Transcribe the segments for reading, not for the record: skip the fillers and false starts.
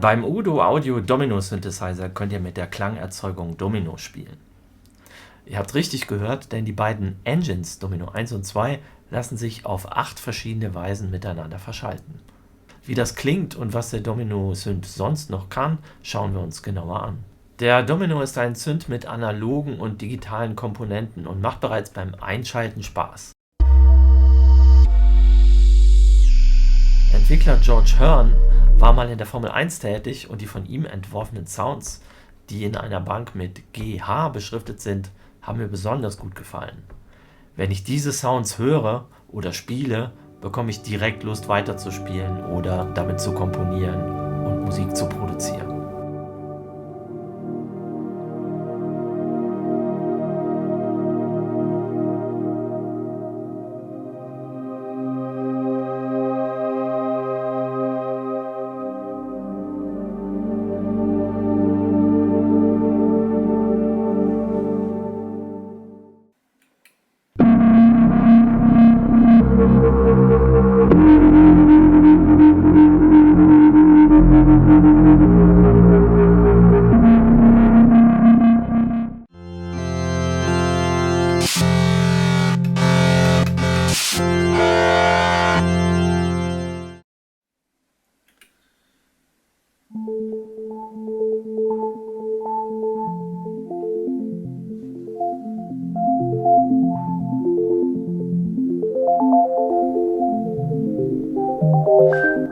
Beim Udo Audio Domino Synthesizer könnt ihr mit der Klangerzeugung Domino spielen. Ihr habt richtig gehört, denn die beiden Engines Domino 1 und 2 lassen sich auf 8 verschiedene Weisen miteinander verschalten. Wie das klingt und was der Domino Synth sonst noch kann, schauen wir uns genauer an. Der Domino ist ein Synth mit analogen und digitalen Komponenten und macht bereits beim Einschalten Spaß. Entwickler George Hearn war mal in der Formel 1 tätig und die von ihm entworfenen Sounds, die in einer Bank mit GH beschriftet sind, haben mir besonders gut gefallen. Wenn ich diese Sounds höre oder spiele, bekomme ich direkt Lust weiterzuspielen oder damit zu komponieren und Musik zu produzieren.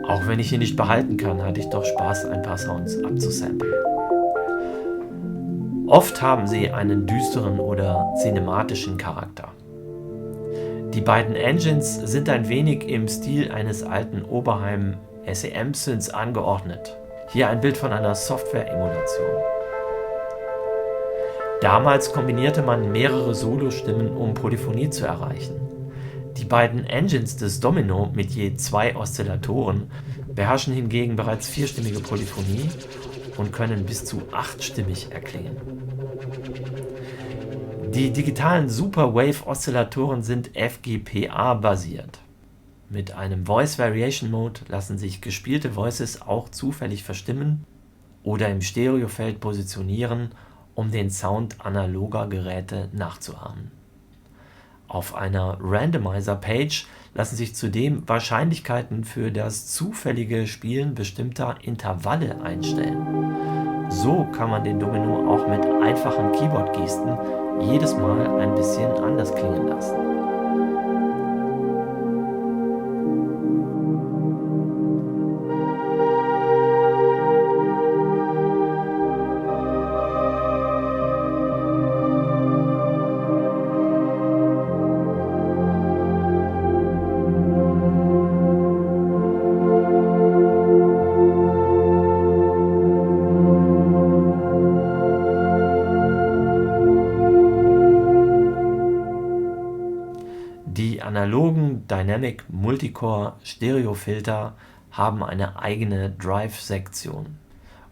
Auch wenn ich ihn nicht behalten kann, hatte ich doch Spaß, ein paar Sounds abzusamplen. Oft haben sie einen düsteren oder cinematischen Charakter. Die beiden Engines sind ein wenig im Stil eines alten Oberheim SEM-Synths angeordnet. Hier ein Bild von einer Software-Emulation. Damals kombinierte man mehrere Solostimmen, um Polyphonie zu erreichen. Die beiden Engines des Domino mit je 2 Oszillatoren beherrschen hingegen bereits vierstimmige Polyphonie und können bis zu 8-stimmig erklingen. Die digitalen Super-Wave-Oszillatoren sind FGPA-basiert. Mit einem Voice Variation Mode lassen sich gespielte Voices auch zufällig verstimmen oder im Stereofeld positionieren, um den Sound analoger Geräte nachzuahmen. Auf einer Randomizer-Page lassen sich zudem Wahrscheinlichkeiten für das zufällige Spielen bestimmter Intervalle einstellen. So kann man den Domino auch mit einfachen Keyboard-Gesten jedes Mal ein bisschen anders klingen lassen. Die analogen Dynamic Multicore Stereofilter haben eine eigene Drive-Sektion,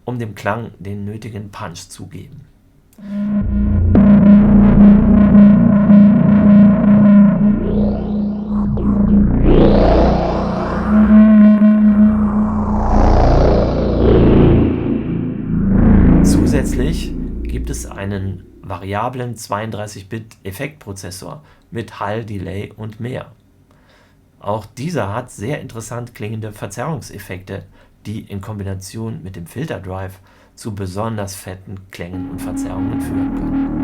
um dem Klang den nötigen Punch zu geben. Zusätzlich gibt es einen variablen 32-Bit-Effektprozessor mit Hall, Delay und mehr. Auch dieser hat sehr interessant klingende Verzerrungseffekte, die in Kombination mit dem Filterdrive zu besonders fetten Klängen und Verzerrungen führen können.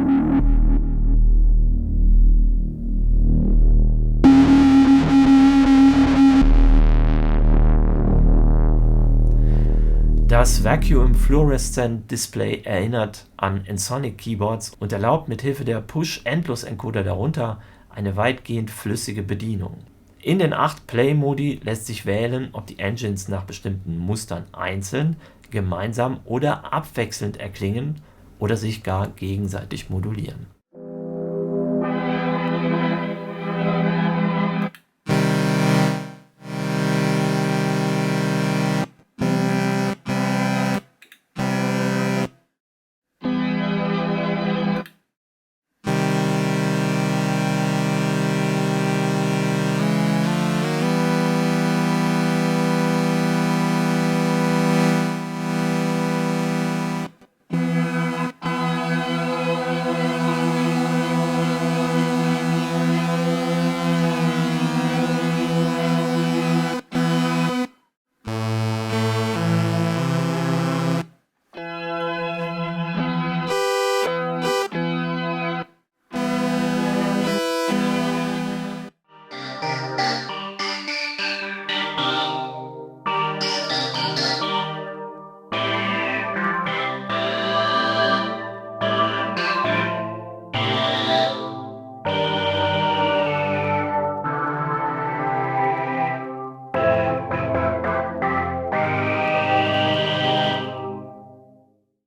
Das Vacuum Fluorescent Display erinnert an Ensoniq Keyboards und erlaubt mit Hilfe der Push-Endlos-Encoder darunter eine weitgehend flüssige Bedienung. In den 8 Play-Modi lässt sich wählen, ob die Engines nach bestimmten Mustern einzeln, gemeinsam oder abwechselnd erklingen oder sich gar gegenseitig modulieren.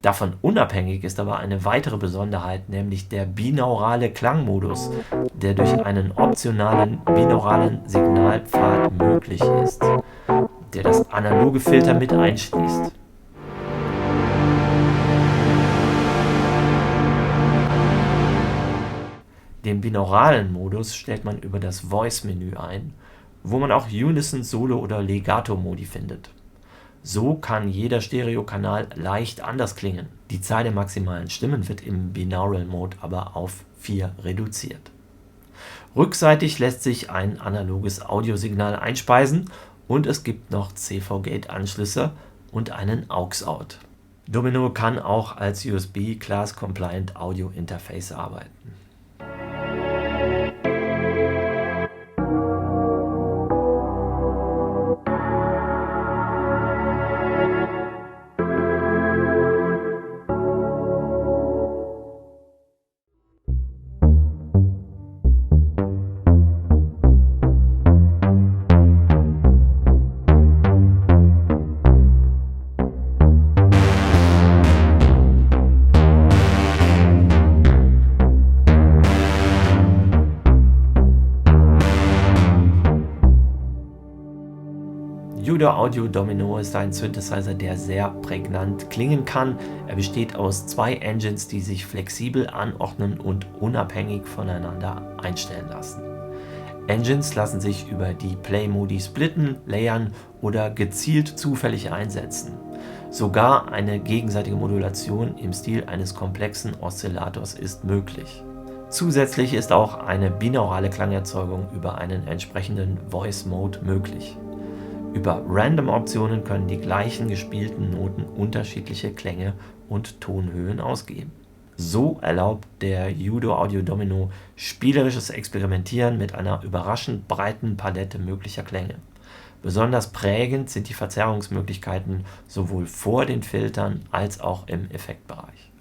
Davon unabhängig ist aber eine weitere Besonderheit, nämlich der binaurale Klangmodus, der durch einen optionalen binauralen Signalpfad möglich ist, der das analoge Filter mit einschließt. Den binauralen Modus stellt man über das Voice-Menü ein, wo man auch Unison, Solo oder Legato-Modi findet. So kann jeder Stereokanal leicht anders klingen. Die Zahl der maximalen Stimmen wird im Binaural Mode aber auf 4 reduziert. Rückseitig lässt sich ein analoges Audiosignal einspeisen und es gibt noch CV-Gate-Anschlüsse und einen Aux-Out. Domino kann auch als USB Class Compliant Audio Interface arbeiten. Judo Audio Domino ist ein Synthesizer, der sehr prägnant klingen kann. Er besteht aus 2 Engines, die sich flexibel anordnen und unabhängig voneinander einstellen lassen. Engines lassen sich über die Play-Modi splitten, layern oder gezielt zufällig einsetzen. Sogar eine gegenseitige Modulation im Stil eines komplexen Oszillators ist möglich. Zusätzlich ist auch eine binaurale Klangerzeugung über einen entsprechenden Voice Mode möglich. Über Random-Optionen können die gleichen gespielten Noten unterschiedliche Klänge und Tonhöhen ausgeben. So erlaubt der Judo Audio Domino spielerisches Experimentieren mit einer überraschend breiten Palette möglicher Klänge. Besonders prägend sind die Verzerrungsmöglichkeiten sowohl vor den Filtern als auch im Effektbereich.